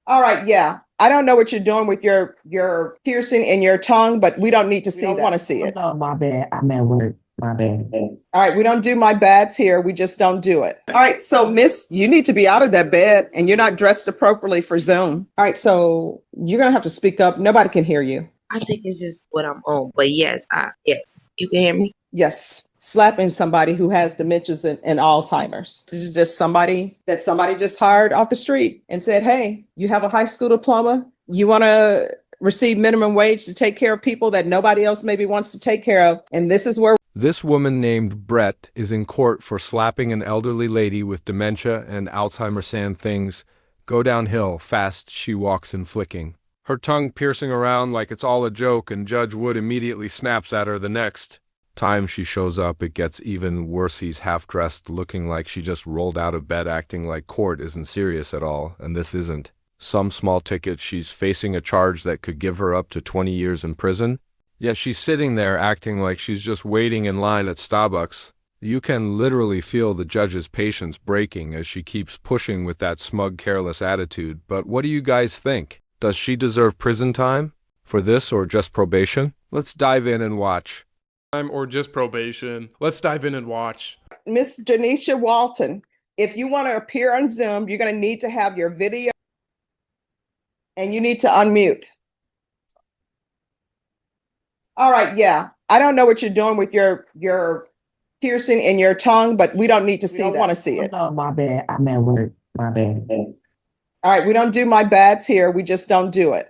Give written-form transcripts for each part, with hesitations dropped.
All right, yeah. I don't know what you're doing with your piercing in your tongue, but we don't need to see that. Want to see it. Oh, my bad. I'm at work. My bad. All right, we don't do my bads here. We just don't do it. All right, so Miss, you need to be out of that bed and you're not dressed appropriately for Zoom. All right, so you're gonna have to speak up. Nobody can hear you. I think it's just what I'm on. But yes, you can hear me. Yes, slapping somebody who has dementias and Alzheimer's. This is just somebody that somebody just hired off the street and said, hey, you have a high school diploma. You want to receive minimum wage to take care of people that nobody else maybe wants to take care of. And this is where This woman named Brat is in court for slapping an elderly lady with dementia and Alzheimer's saying things go downhill fast she walks and flicking. Her tongue piercing around like it's all a joke, and Judge Wood immediately snaps at her the next time she shows up. It gets even worse. He's half-dressed, looking like she just rolled out of bed, acting like court isn't serious at all, and this isn't. Some small ticket, she's facing a charge that could give her up to 20 years in prison. Yet she's sitting there acting like she's just waiting in line at Starbucks. You can literally feel the judge's patience breaking as she keeps pushing with that smug, careless attitude. But what do you guys think? Does she deserve prison time for this or just probation? Let's dive in and watch. Or just probation. Let's dive in and watch. Miss Janisha Walton, if you want to appear on Zoom, you're going to need to have your video and you need to unmute. All right, yeah. I don't know what you're doing with your piercing in your tongue, but we don't need to see that. Want to see it. Oh, my bad. I'm at work. My bad. All right, we don't do my bads here. We just don't do it.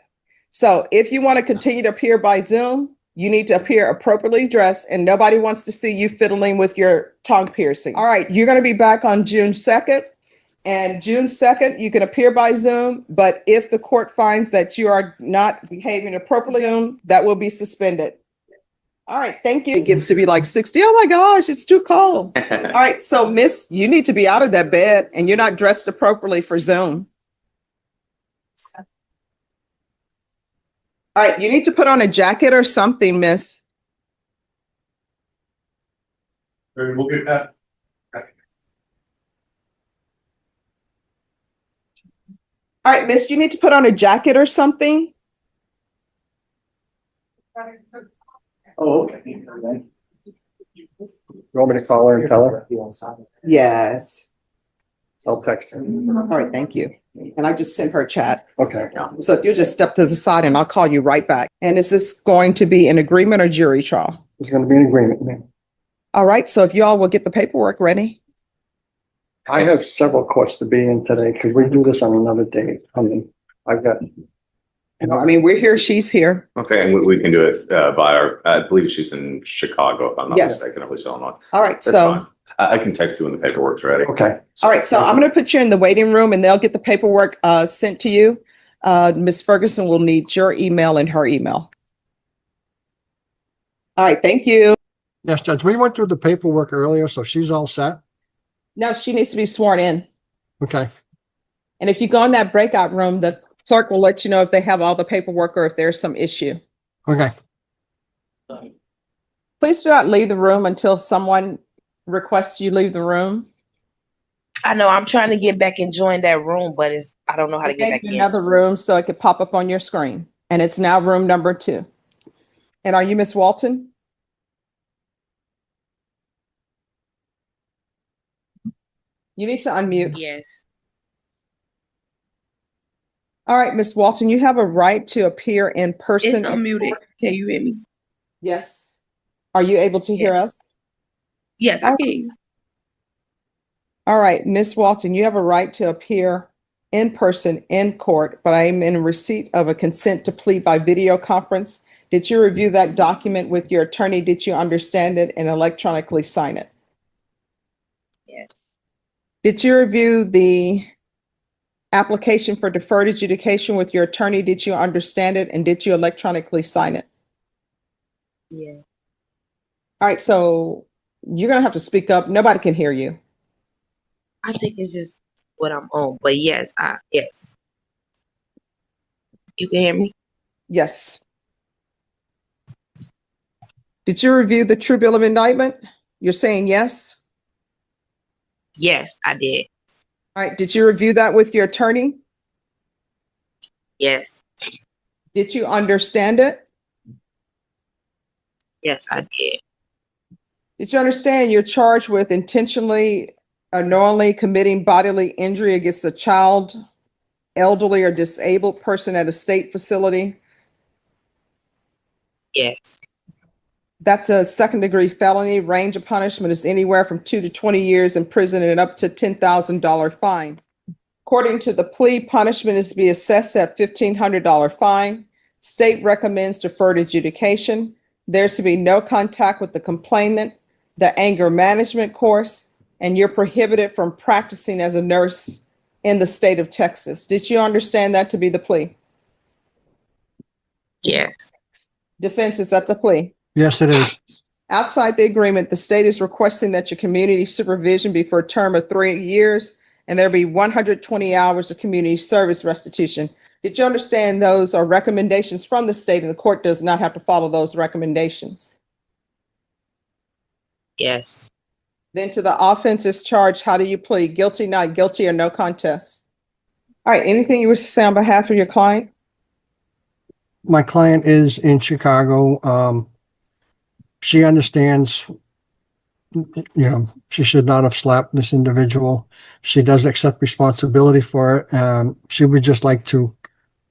So if you want to continue to appear by Zoom, you need to appear appropriately dressed, and nobody wants to see you fiddling with your tongue piercing. All right, you're going to be back on June 2nd. And June 2nd, you can appear by Zoom, but if the court finds that you are not behaving appropriately, Zoom, that will be suspended. All right, thank you. It gets to be like 60. Oh my gosh, it's too cold. All right, so Miss, you need to be out of that bed and you're not dressed appropriately for Zoom. All right, you need to put on a jacket or something, Miss. We'll get that. All right, Miss, you need to put on a jacket or something. Oh, okay. You want me to call her and tell her? Yes. I'll text her. All right, thank you. And I just sent her a chat. Okay. So if you just step to the side and I'll call you right back. And is this going to be an agreement or jury trial? It's going to be an agreement, ma'am. All right, so if you all will get the paperwork ready. I have several courts to be in today because we do this on another day. I've got. I mean, we're here, she's here. Okay, and we can do it via, I believe she's in Chicago, if I'm not mistaken, at least Illinois. All right, That's so. fine. I can text you when the paperwork's ready. Okay. All right, so I'm going to put you in the waiting room and they'll get the paperwork sent to you. Ms. Ferguson will need your email and her email. All right, thank you. Yes, Judge, we went through the paperwork earlier, so she's all set. No, she needs to be sworn in. Okay. And if you go in that breakout room, the clerk will let you know if they have all the paperwork or if there's some issue. Okay. Please do not leave the room until someone requests you leave the room. I know I'm trying to get back and join that room, but I don't know how to get back in. Another room so it could pop up on your screen. And it's now room number 2. And are you Miss Walton? You need to unmute. Yes. All right, Miss Walton, you have a right to appear in person. It's unmuted. Can you hear me? Yes. Are you able to hear us? Yes, I can. All right, Miss Walton, you have a right to appear in person in court, but I am in receipt of a consent to plead by video conference. Did you review that document with your attorney? Did you understand it and electronically sign it? Yes. Did you review the application for deferred adjudication with your attorney? Did you understand it and did you electronically sign it? Yeah. All right, so you're going to have to speak up. Nobody can hear you. I think it's just what I'm on. But yes, yes. You can hear me? Yes. Did you review the true bill of indictment? You're saying yes? Yes, I did. All right, did you review that with your attorney? Yes. Did you understand it? Yes, I did. Did you understand you're charged with intentionally or knowingly committing bodily injury against a child, elderly, or disabled person at a state facility? Yes. That's a second-degree felony. Range of punishment is anywhere from 2 to 20 years in prison and up to $10,000 fine. According to the plea, punishment is to be assessed at $1,500 fine. State recommends deferred adjudication. There's to be no contact with the complainant, the anger management course, and you're prohibited from practicing as a nurse in the state of Texas. Did you understand that to be the plea? Yes. Defense, is that the plea? Yes, it is. Outside the agreement, the state is requesting that your community supervision be for a term of 3 years and there be 120 hours of community service restitution. Did you understand those are recommendations from the state and the court does not have to follow those recommendations? Yes. Then to the offenses charged, how do you plead? Guilty, not guilty, or no contest? All right, anything you wish to say on behalf of your client? My client is in Chicago. She understands, she should not have slapped this individual. She does accept responsibility for it. She would just like to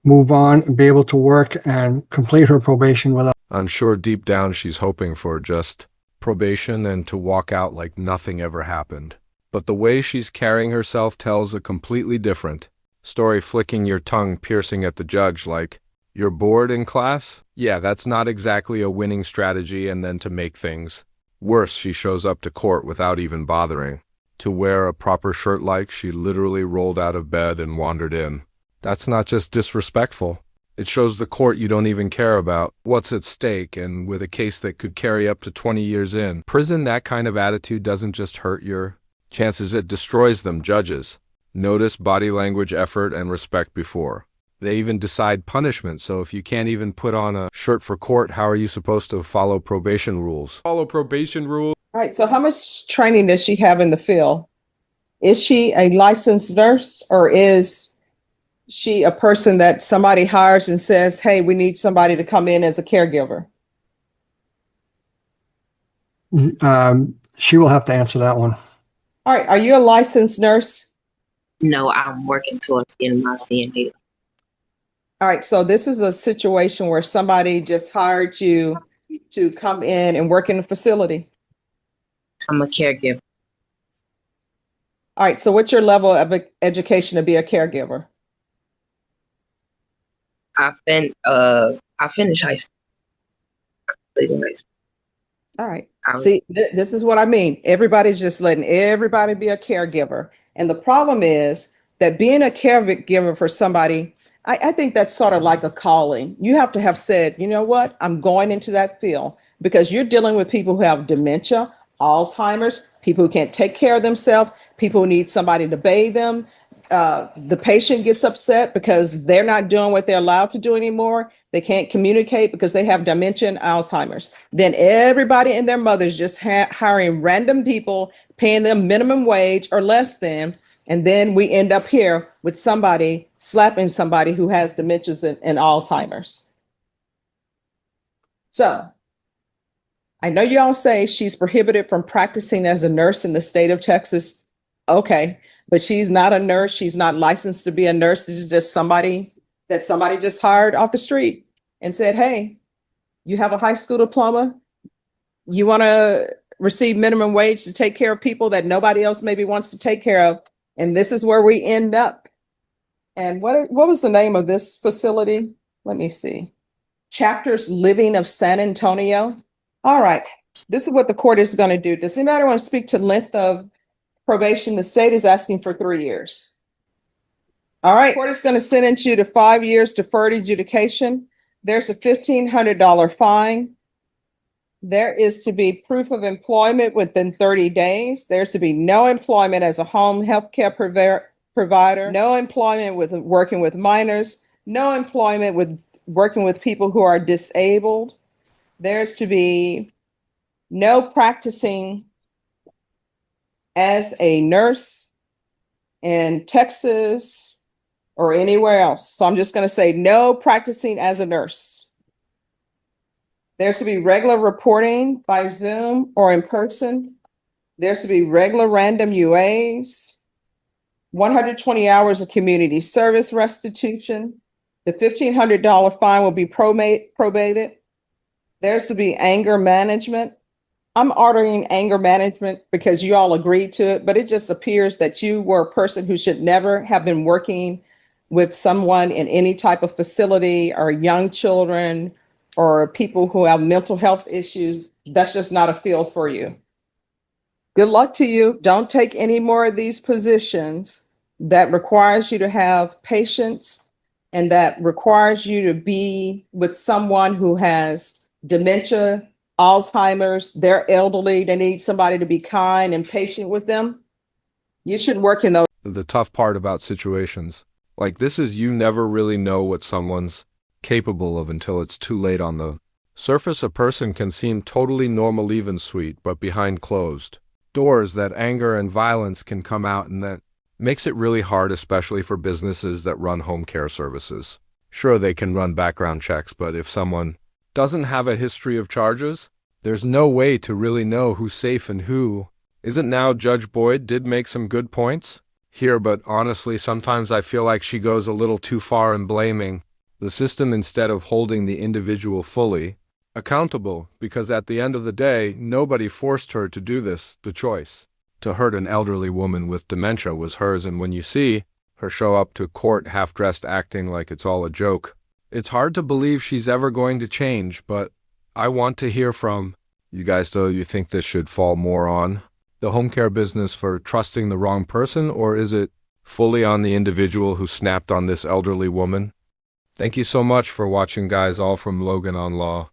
move on and be able to work and complete her probation without. I'm sure deep down she's hoping for just probation and to walk out like nothing ever happened. But the way she's carrying herself tells a completely different story, flicking your tongue, piercing at the judge like, "You're bored in class?" Yeah, that's not exactly a winning strategy. And then to make things worse, she shows up to court without even bothering to wear a proper shirt, like she literally rolled out of bed and wandered in. That's not just disrespectful. It shows the court you don't even care about what's at stake, and with a case that could carry up to 20 years in prison, that kind of attitude doesn't just hurt your chances, it destroys them. Judges notice body language, effort, and respect before they even decide punishment. So if you can't even put on a shirt for court, how are you supposed to follow probation rules? Follow probation rules. All right, so how much training does she have in the field? Is she a licensed nurse or is she a person that somebody hires and says, hey, we need somebody to come in as a caregiver? She will have to answer that one. All right, are you a licensed nurse? No, I'm working towards getting my CNA. All right, so this is a situation where somebody just hired you to come in and work in a facility. I'm a caregiver. All right, so what's your level of education to be a caregiver? I finished high school. All right. See, this is what I mean. Everybody's just letting everybody be a caregiver. And the problem is that being a caregiver for somebody, I think that's sort of like a calling. You have to have said, you know what, I'm going into that field because you're dealing with people who have dementia, Alzheimer's, people who can't take care of themselves, people who need somebody to bathe them. The patient gets upset because they're not doing what they're allowed to do anymore. They can't communicate because they have dementia and Alzheimer's. Then everybody and their mothers just hiring random people, paying them minimum wage or less than. And then we end up here with somebody slapping somebody who has dementias and Alzheimer's. So I know y'all say she's prohibited from practicing as a nurse in the state of Texas. Okay. But she's not a nurse. She's not licensed to be a nurse. This is just somebody that somebody just hired off the street and said, hey, you have a high school diploma. You want to receive minimum wage to take care of people that nobody else maybe wants to take care of. And this is where we end up. And what was the name of this facility? Let me see. Chapters Living of San Antonio. All right. This is what the court is going to do. Does anybody want to speak to length of probation? The state is asking for 3 years. All right. Court is going to sentence you to 5 years deferred adjudication. There's a $1,500 fine. There is to be proof of employment within 30 days. There's to be no employment as a home health care provider, no employment with working with minors, no employment with working with people who are disabled. There's to be no practicing as a nurse in Texas or anywhere else. So I'm just going to say no practicing as a nurse. There should be regular reporting by Zoom or in person. There should be regular random UAs, 120 hours of community service restitution. The $1,500 fine will be probated. There should be anger management. I'm ordering anger management because you all agreed to it, but it just appears that you were a person who should never have been working with someone in any type of facility or young children or people who have mental health issues. That's just not a field for you. Good luck to you. Don't take any more of these positions that requires you to have patience and that requires you to be with someone who has dementia, Alzheimer's, they're elderly, they need somebody to be kind and patient with them. You shouldn't work in those. The tough part about situations like this is you never really know what someone's capable of until it's too late on the surface. A person can seem totally normal, even sweet, but behind closed doors, that anger and violence can come out, and that makes it really hard, especially for businesses that run home care services. Sure, they can run background checks, but if someone doesn't have a history of charges, there's no way to really know who's safe and who isn't. Now, Judge Boyd did make some good points here, but honestly, sometimes I feel like she goes a little too far in blaming the system instead of holding the individual fully accountable, because at the end of the day, nobody forced her to do this. The choice to hurt an elderly woman with dementia was hers, and when you see her show up to court half-dressed, acting like it's all a joke, it's hard to believe she's ever going to change. But I want to hear from you guys. Do you think this should fall more on the home care business for trusting the wrong person, or is it fully on the individual who snapped on this elderly woman? Thank you so much for watching, guys, all from Logan on Law.